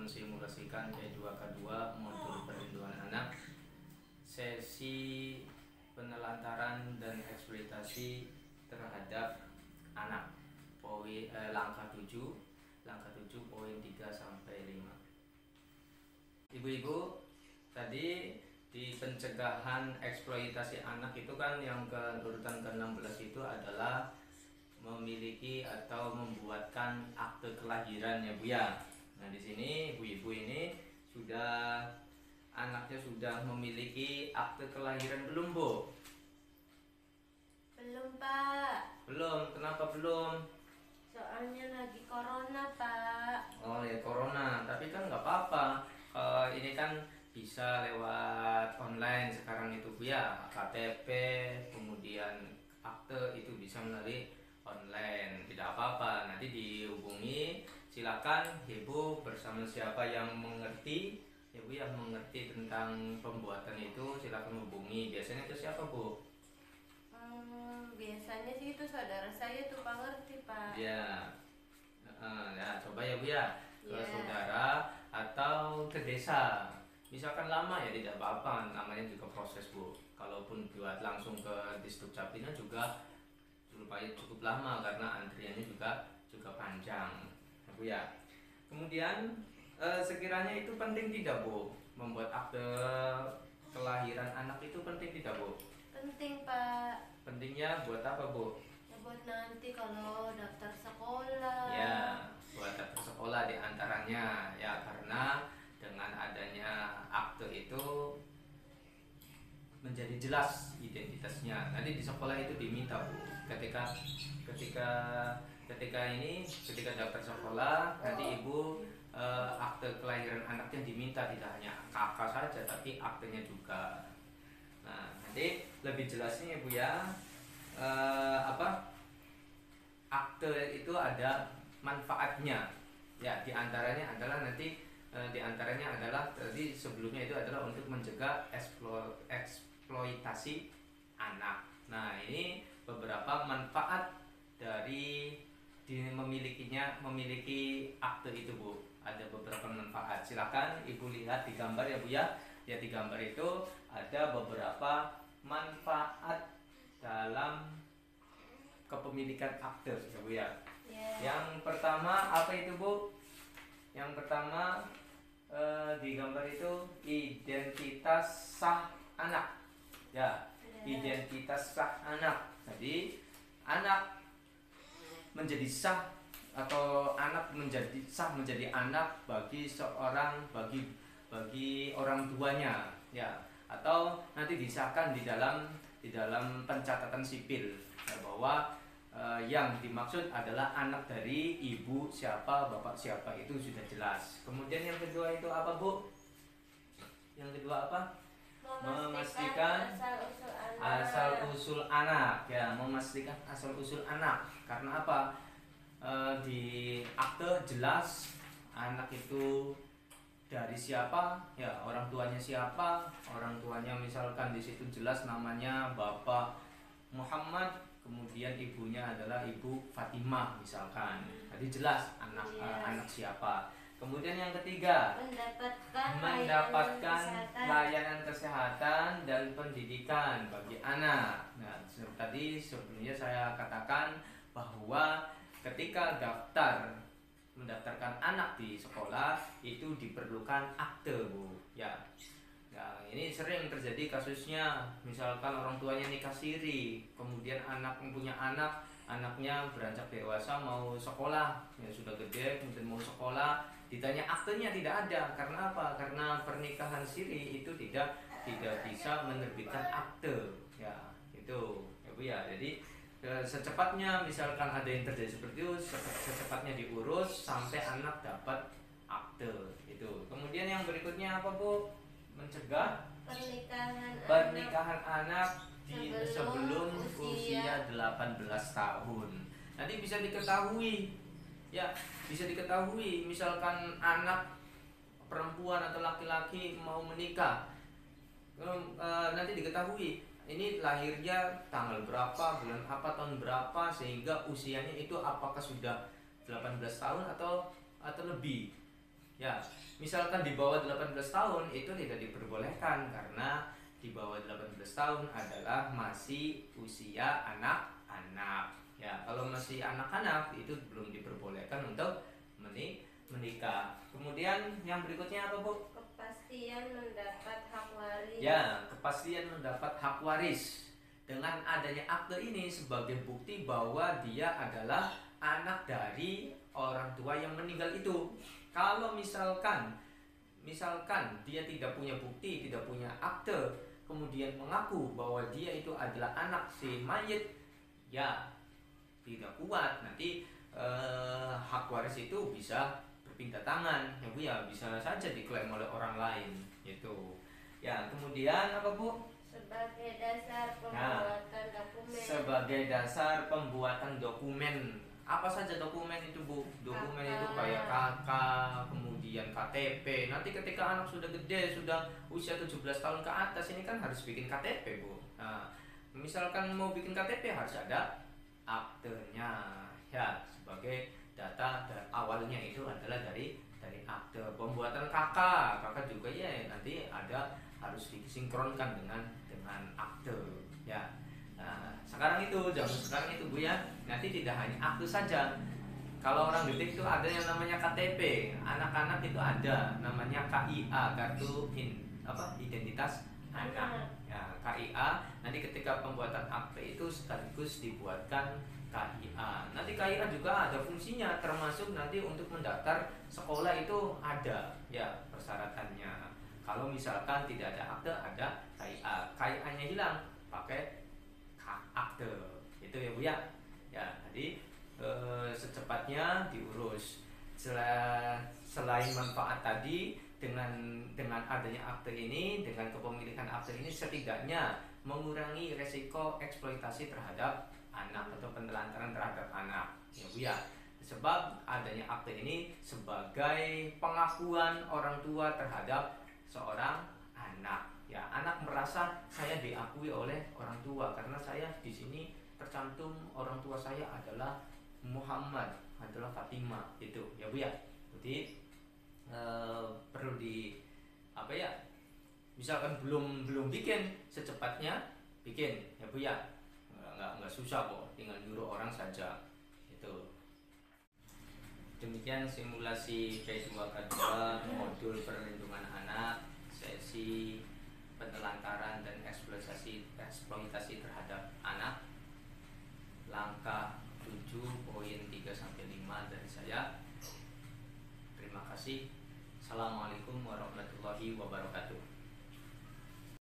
mensimulasikan E2K2 modul perlindungan anak, sesi penelantaran dan eksploitasi terhadap anak. Langkah 7 poin 3 sampai 5. Ibu-ibu, tadi di pencegahan eksploitasi anak itu kan yang urutan ke-16 itu adalah memiliki atau membuatkan akte kelahiran ya Bu ya. Nah, di sini ibu-ibu ini anaknya sudah memiliki akte kelahiran belum, Bu? Belum, Pak. Belum. Kenapa belum? Soalnya lagi corona, Pak. Oh ya, corona. Tapi kan nggak apa-apa. Ini kan bisa lewat online sekarang itu Bu ya. KTP, kemudian akte itu bisa melalui online, tidak apa-apa. Nanti dihubungi, silakan Ibu bersama siapa yang mengerti, Ibu yang mengerti tentang pembuatan itu, silakan hubungi. Biasanya ke siapa, Bu? Biasanya sih itu saudara saya tuh Pak, ngerti Pak. Ya, ya coba ya Bu ya, ke Ya. saudara atau ke desa. Misalkan lama ya tidak apa-apa, namanya juga proses Bu. Kalaupun buat langsung ke Disdukcapilnya juga supaya cukup lama karena antriannya juga panjang, ya, Bu ya. Kemudian sekiranya itu penting tidak Bu, membuat akte kelahiran anak itu penting tidak Bu? Penting Pak. Pentingnya buat apa Bu? Ya buat nanti kalau daftar sekolah. Ya, buat daftar sekolah diantaranya ya, karena dengan adanya akte itu menjadi jelas identitasnya. Nanti di sekolah itu diminta Bu, ketika daftar sekolah nanti Ibu akte kelahiran anaknya diminta, tidak hanya kakak saja tapi aktenya juga. Nah, nanti lebih jelasnya Bu ya, akte itu ada manfaatnya ya, diantaranya adalah tadi sebelumnya itu adalah untuk mencegah eksploitasi anak. Nah, ini beberapa manfaat dari memiliki akte itu Bu. Ada beberapa manfaat. Silakan Ibu lihat di gambar ya Bu ya. Ya, di gambar itu ada beberapa manfaat dalam kepemilikan akte ya Bu ya. Yeah. Yang pertama apa itu Bu? Yang pertama di gambar itu identitas sah anak. Ya, identitas sah anak. Jadi anak menjadi sah atau anak menjadi sah menjadi anak bagi orang tuanya ya, atau nanti disahkan di dalam pencatatan sipil ya, bahwa yang dimaksud adalah anak dari ibu siapa, bapak siapa, itu sudah jelas. Kemudian yang kedua itu apa Bu? Yang kedua apa? Memastikan asal usul anak ya, memastikan asal usul anak. Karena apa? Di akte jelas anak itu dari siapa ya, orang tuanya siapa. Orang tuanya misalkan di situ jelas namanya Bapak Muhammad, kemudian ibunya adalah Ibu Fatimah misalkan. Jadi jelas anak siapa. Kemudian yang ketiga, mendapatkan layanan kesehatan dan pendidikan bagi anak. Nah, tadi sebelumnya saya katakan bahwa ketika mendaftarkan anak di sekolah itu diperlukan akte Bu ya. Nah, ini sering terjadi kasusnya, misalkan orang tuanya nikah siri, kemudian anaknya beranjak dewasa mau sekolah, ya sudah gede kemudian mau sekolah, ditanya aktenya tidak ada. Karena apa? Karena pernikahan siri itu tidak bisa menerbitkan akte ya, itu ya Bu ya. Jadi secepatnya misalkan ada yang terjadi seperti itu, secepatnya diurus sampai anak dapat akte itu. Kemudian yang berikutnya apa Bu? Mencegah pernikahan anak sebelum usia 18 tahun. Nanti bisa diketahui ya, misalkan anak perempuan atau laki-laki mau menikah, nanti diketahui ini lahirnya tanggal berapa, bulan apa, tahun berapa, sehingga usianya itu apakah sudah 18 tahun atau lebih. Ya, misalkan di bawah 18 tahun itu tidak diperbolehkan karena di bawah 18 tahun adalah masih usia anak-anak. Ya, kalau masih anak-anak itu belum diperbolehkan untuk menikah. Kemudian yang berikutnya apa, Bu? Kepastian mendapat hak waris. Ya, kepastian mendapat hak waris. Dengan adanya akte ini sebagai bukti bahwa dia adalah anak dari orang tua yang meninggal itu. Kalau misalkan dia tidak punya bukti, tidak punya akte, kemudian mengaku bahwa dia itu adalah anak si mayit, ya tidak kuat. Nanti hak waris itu bisa berpindah tangan, ya Bu, ya bisa saja diklaim oleh orang lain gitu. Ya, kemudian apa, Bu? Sebagai dasar pembuatan dokumen. Sebagai dasar pembuatan dokumen. Apa saja dokumen itu, Bu? Dokumen KK. itu kayak KK, kemudian KTP. Nanti ketika anak sudah gede, sudah usia 17 tahun ke atas, ini kan harus bikin KTP, Bu. Nah, misalkan mau bikin KTP harus ada aktenya. Ya, sebagai data dan awalnya itu adalah dari akte. Pembuatan KK juga ya nanti ada harus disinkronkan dengan akte, ya. Nah, sekarang itu zaman sekarang itu, Bu, ya, nanti tidak hanya akte saja. Kalau orang detik itu ada yang namanya KTP, anak-anak itu ada namanya KIA, kartu identitas anak. Ya, KIA. Nanti ketika pembuatan akte itu sekaligus dibuatkan KIA. Nanti KIA juga ada fungsinya, termasuk nanti untuk mendaftar sekolah itu ada ya persyaratannya. Kalau misalkan tidak ada akte, ada KIA. KIA-nya hilang, pakai akte. Itu ya, Bu, ya. Ya, jadi secepatnya diurus. Selain manfaat tadi, dengan adanya akte ini, dengan kepemilikan akte ini setidaknya mengurangi resiko eksploitasi terhadap anak atau penelantaran terhadap anak, ya Bu, ya. Sebab adanya akte ini sebagai pengakuan orang tua terhadap seorang anak. Ya, anak merasa saya diakui oleh orang tua karena saya di sini tercantum orang tua saya adalah Muhammad, adalah Fatimah, itu ya, Bu, ya. Jadi perlu di apa ya? Misalkan belum bikin, secepatnya bikin, ya Bu, ya. Nggak susah kok, tinggal nyuruh orang saja itu. Demikian simulasi P2K2 modul perlindungan anak sesi penelantaran dan eksploitasi terhadap anak, langkah 7.3-5 dari saya. Terima kasih. Assalamualaikum warahmatullahi wabarakatuh.